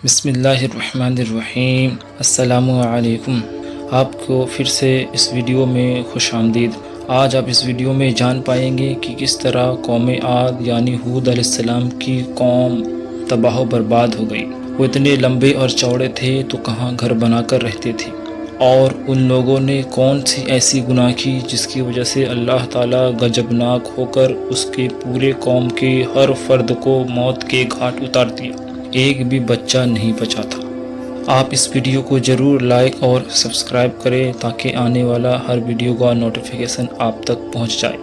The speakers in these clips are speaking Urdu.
بسم اللہ الرحمن الرحیم۔ السلام علیکم۔ آپ کو پھر سے اس ویڈیو میں خوش آمدید۔ آج آپ اس ویڈیو میں جان پائیں گے کہ کس طرح قوم عاد یعنی ہود علیہ السلام کی قوم تباہ و برباد ہو گئی۔ وہ اتنے لمبے اور چوڑے تھے تو کہاں گھر بنا کر رہتے تھے، اور ان لوگوں نے کون سی ایسی گناہ کی جس کی وجہ سے اللہ تعالیٰ غضبناک ہو کر اس کے پورے قوم کے ہر فرد کو موت کے گھاٹ اتار دیا، ایک بھی بچہ نہیں بچا تھا۔ آپ اس ویڈیو کو ضرور لائک اور سبسکرائب کریں تاکہ آنے والا ہر ویڈیو کا نوٹیفیکیشن آپ تک پہنچ جائے۔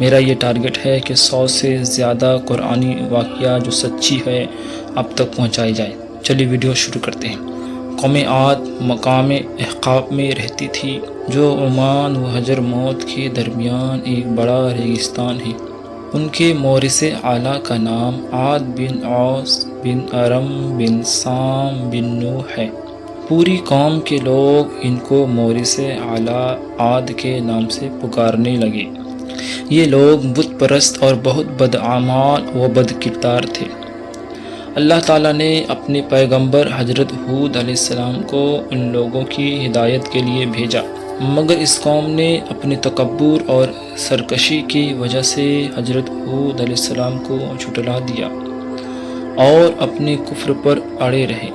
میرا یہ ٹارگٹ ہے کہ 100 سے زیادہ قرآنی واقعہ جو سچی ہے آپ تک پہنچائی جائے۔ چلیے ویڈیو شروع کرتے ہیں۔ قوم عاد مقام احقاف میں رہتی تھی، جو عمان و حجر موت کے درمیان ایک بڑا ریگستان ہے۔ ان کے مورث اعلیٰ کا نام عاد بن اوس بن ارم بن سام بن نوح ہے۔ پوری قوم کے لوگ ان کو مورث اعلیٰ عاد کے نام سے پکارنے لگے۔ یہ لوگ بت پرست اور بہت بدعمال و بد کردار تھے۔ اللہ تعالیٰ نے اپنے پیغمبر حضرت ہود علیہ السلام کو ان لوگوں کی ہدایت کے لیے بھیجا، مگر اس قوم نے اپنے تکبر اور سرکشی کی وجہ سے حضرت ہود علیہ السلام کو جھٹلا دیا اور اپنے کفر پر اڑے رہے۔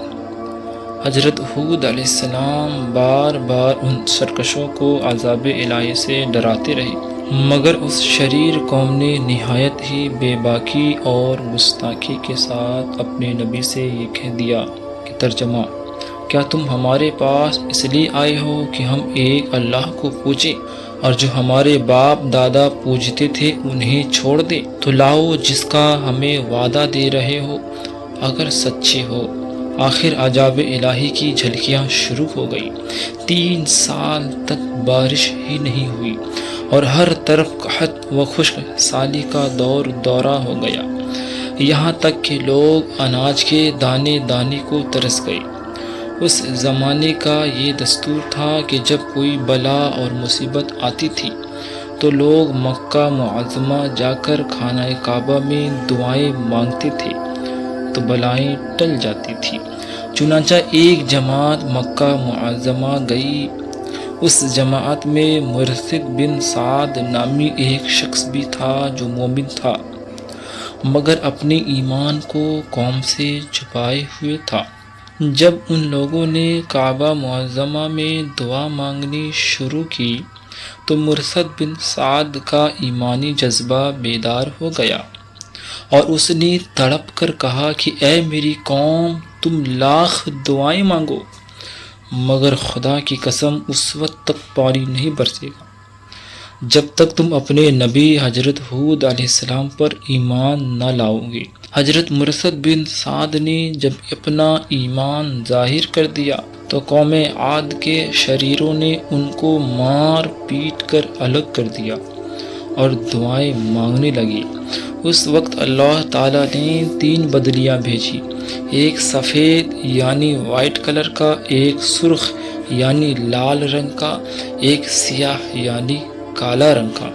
حضرت ہود علیہ السلام بار بار ان سرکشوں کو عذاب الہی سے ڈراتے رہے، مگر اس شریر قوم نے نہایت ہی بے باکی اور گستاخی کے ساتھ اپنے نبی سے یہ کہہ دیا کہ ترجمہ: کیا تم ہمارے پاس اس لیے آئے ہو کہ ہم ایک اللہ کو پوجیں، اور جو ہمارے باپ دادا پوجتے تھے انہیں چھوڑ دیں؟ تو لاؤ جس کا ہمیں وعدہ دے رہے ہو، اگر سچے ہو۔ آخر عذاب الہی کی جھلکیاں شروع ہو گئی۔ 3 سال تک بارش ہی نہیں ہوئی اور ہر طرف قحط و خشک سالی کا دورہ ہو گیا، یہاں تک کہ لوگ اناج کے دانے دانے کو ترس گئے۔ اس زمانے کا یہ دستور تھا کہ جب کوئی بلا اور مصیبت آتی تھی تو لوگ مکہ معظمہ جا کر خانہ کعبہ میں دعائیں مانگتے تھے تو بلائیں ٹل جاتی تھی۔ چنانچہ ایک جماعت مکہ معظمہ گئی۔ اس جماعت میں مرثد بن سعد نامی ایک شخص بھی تھا جو مومن تھا، مگر اپنے ایمان کو قوم سے چھپائے ہوئے تھا۔ جب ان لوگوں نے کعبہ معظمہ میں دعا مانگنی شروع کی تو مرثد بن سعد کا ایمانی جذبہ بیدار ہو گیا، اور اس نے تڑپ کر کہا کہ اے میری قوم، تم لاکھ دعائیں مانگو مگر خدا کی قسم اس وقت تک پانی نہیں برسے گا جب تک تم اپنے نبی حضرت ہود علیہ السلام پر ایمان نہ لاؤ گے۔ حضرت مرثد بن سعد نے جب اپنا ایمان ظاہر کر دیا تو قوم عاد کے شریروں نے ان کو مار پیٹ کر الگ کر دیا اور دعائیں مانگنے لگی۔ اس وقت اللہ تعالیٰ نے 3 بدلیاں بھیجی، ایک سفید یعنی وائٹ کلر کا، ایک سرخ یعنی لال رنگ کا، ایک سیاہ یعنی کالا رنگ کا،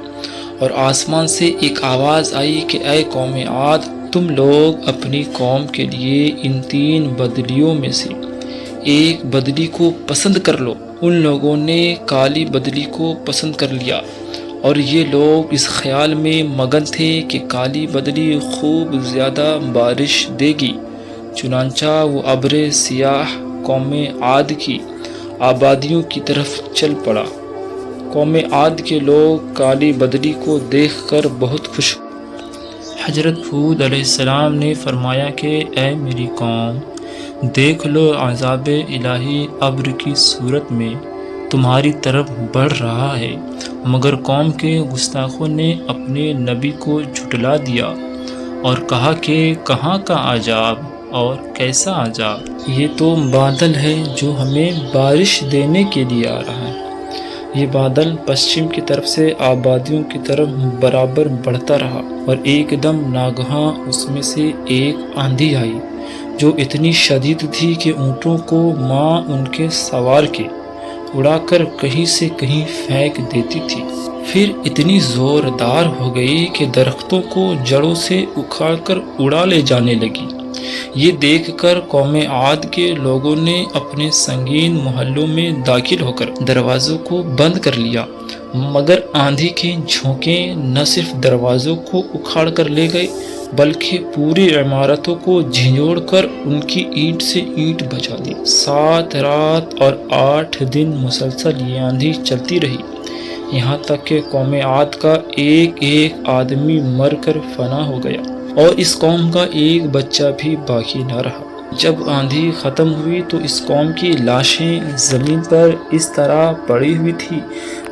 اور آسمان سے ایک آواز آئی کہ اے قوم عاد، تم لوگ اپنی قوم کے لیے ان 3 بدلیوں میں سے ایک بدلی کو پسند کر لو۔ ان لوگوں نے کالی بدلی کو پسند کر لیا، اور یہ لوگ اس خیال میں مگن تھے کہ کالی بدلی خوب زیادہ بارش دے گی۔ چنانچہ وہ ابر سیاہ قوم عاد کی آبادیوں کی طرف چل پڑا۔ قوم عاد کے لوگ کالی بدلی کو دیکھ کر بہت خوش ہوئے۔ حضرت ہود علیہ السلام نے فرمایا کہ اے میری قوم، دیکھ لو عذاب الہی ابر کی صورت میں تمہاری طرف بڑھ رہا ہے، مگر قوم کے گستاخوں نے اپنے نبی کو جھٹلا دیا اور کہا کہ کہاں کا عذاب اور کیسا عذاب؟ یہ تو بادل ہے جو ہمیں بارش دینے کے لیے آ رہا ہے۔ یہ بادل پشچم کی طرف سے آبادیوں کی طرف برابر بڑھتا رہا، اور ایک دم ناگہاں اس میں سے ایک آندھی آئی جو اتنی شدید تھی کہ اونٹوں کو ماں ان کے سوار کے اڑا کر کہیں سے کہیں پھینک دیتی تھی، پھر اتنی زوردار ہو گئی کہ درختوں کو جڑوں سے اکھاڑ کر اڑا لے جانے لگی۔ یہ دیکھ کر قوم عاد کے لوگوں نے اپنے سنگین محلوں میں داخل ہو کر دروازوں کو بند کر لیا، مگر آندھی کے جھونکے نہ صرف دروازوں کو اکھاڑ کر لے گئے بلکہ پوری عمارتوں کو جھنجھوڑ کر ان کی اینٹ سے اینٹ بچا دی۔ 7 رات اور 8 دن مسلسل یہ آندھی چلتی رہی، یہاں تک کہ قوم عاد کا ایک ایک آدمی مر کر فنا ہو گیا اور اس قوم کا ایک بچہ بھی باقی نہ رہا۔ جب آندھی ختم ہوئی تو اس قوم کی لاشیں زمین پر اس طرح پڑی ہوئی تھی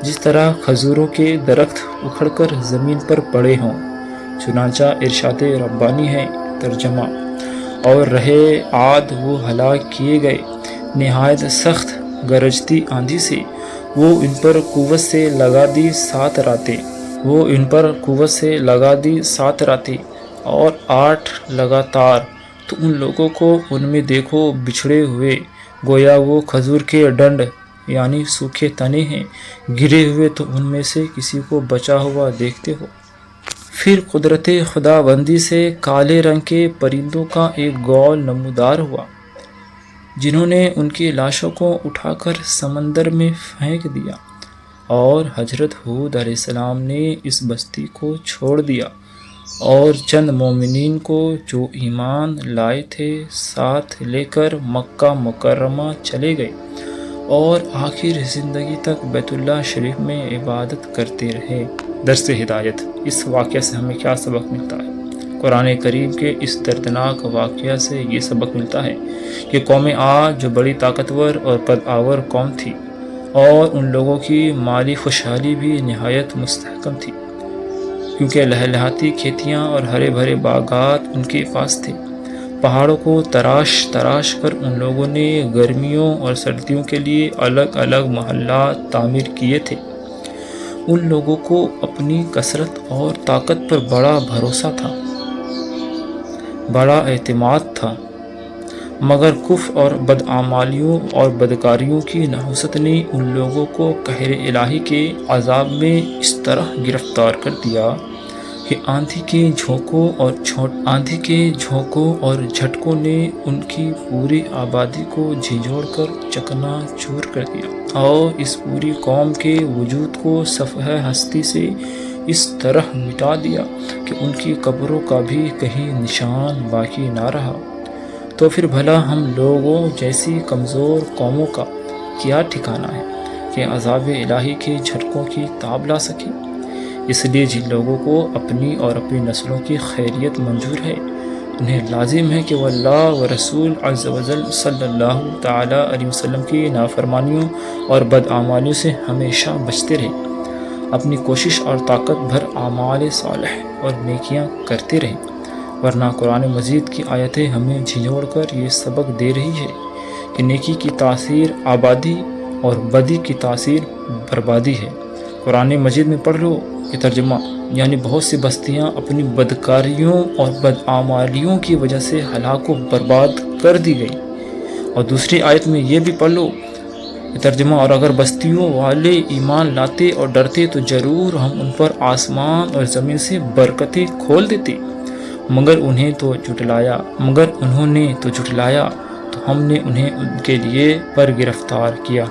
جس طرح کھجوروں کے درخت اکھڑ کر زمین پر پڑے ہوں۔ چنانچہ ارشاد ربانی ہے، ترجمہ: اور رہے عاد وہ ہلاک کیے گئے نہایت سخت گرجتی آندھی سے، وہ ان پر قوت سے لگا دی 7 راتیں اور 8 لگاتار، تو ان لوگوں کو ان میں دیکھو بچھڑے ہوئے، گویا وہ کھجور کے ڈنڈ یعنی سوکھے تنے ہیں، گرے ہوئے تو ان میں سے کسی کو بچا ہوا دیکھتے ہو۔ پھر قدرت خداوندی سے کالے رنگ کے پرندوں کا ایک گول نمودار ہوا، جنہوں نے ان کی لاشوں کو اٹھا کر سمندر میں پھینک دیا، اور حضرت ہود علیہ السلام نے اس بستی کو چھوڑ دیا اور چند مومنین کو جو ایمان لائے تھے ساتھ لے کر مکہ مکرمہ چلے گئے اور آخر زندگی تک بیت اللہ شریف میں عبادت کرتے رہے۔ درس ہدایت: اس واقعہ سے ہمیں کیا سبق ملتا ہے؟ قرآن کریم کے اس دردناک واقعہ سے یہ سبق ملتا ہے کہ قوم عاد جو بڑی طاقتور اور قدآور قوم تھی، اور ان لوگوں کی مالی خوشحالی بھی نہایت مستحکم تھی، کیونکہ لہلہاتی کھیتیاں اور ہرے بھرے باغات ان کے پاس تھے۔ پہاڑوں کو تراش تراش کر ان لوگوں نے گرمیوں اور سردیوں کے لیے الگ الگ محلات تعمیر کیے تھے۔ ان لوگوں کو اپنی کثرت اور طاقت پر بڑا بھروسہ تھا، بڑا اعتماد تھا، مگر کفر اور بدعمالیوں اور بدکاریوں کی نحوست نے ان لوگوں کو قہر الہی کے عذاب میں اس طرح گرفتار کر دیا کہ آندھی کے جھونکوں اور جھٹکوں نے ان کی پوری آبادی کو جھنجھوڑ کر چکنا چور کر دیا، اور اس پوری قوم کے وجود کو صفحہ ہستی سے اس طرح مٹا دیا کہ ان کی قبروں کا بھی کہیں نشان باقی نہ رہا۔ تو پھر بھلا ہم لوگوں جیسی کمزور قوموں کا کیا ٹھکانہ ہے کہ عذاب الہی کے جھٹکوں کی تاب لا سکے؟ اس لیے جن لوگوں کو اپنی اور اپنی نسلوں کی خیریت منظور ہے، انہیں لازم ہے کہ وہ اللہ و رسول عز و جل صلی اللہ تعالیٰ علیہ وسلم کی نافرمانیوں اور بدعمالیوں سے ہمیشہ بچتے رہیں، اپنی کوشش اور طاقت بھر اعمال صالح اور نیکیاں کرتے رہیں، ورنہ قرآن مجید کی آیتیں ہمیں جھنجھوڑ کر یہ سبق دے رہی ہے کہ نیکی کی تاثیر آبادی اور بدی کی تاثیر بربادی ہے۔ قرآن مجید میں پڑھ لو یہ ترجمہ، یعنی بہت سی بستیاں اپنی بدکاریوں اور بدعمالیوں کی وجہ سے ہلاک و برباد کر دی گئی، اور دوسری آیت میں یہ بھی پڑھ لو یہ ترجمہ، اور اگر بستیوں والے ایمان لاتے اور ڈرتے تو ضرور ہم ان پر آسمان اور زمین سے برکتیں کھول دیتے، مگر انہوں نے تو جھٹلایا تو ہم نے انہیں ان کے لیے پر گرفتار کیا۔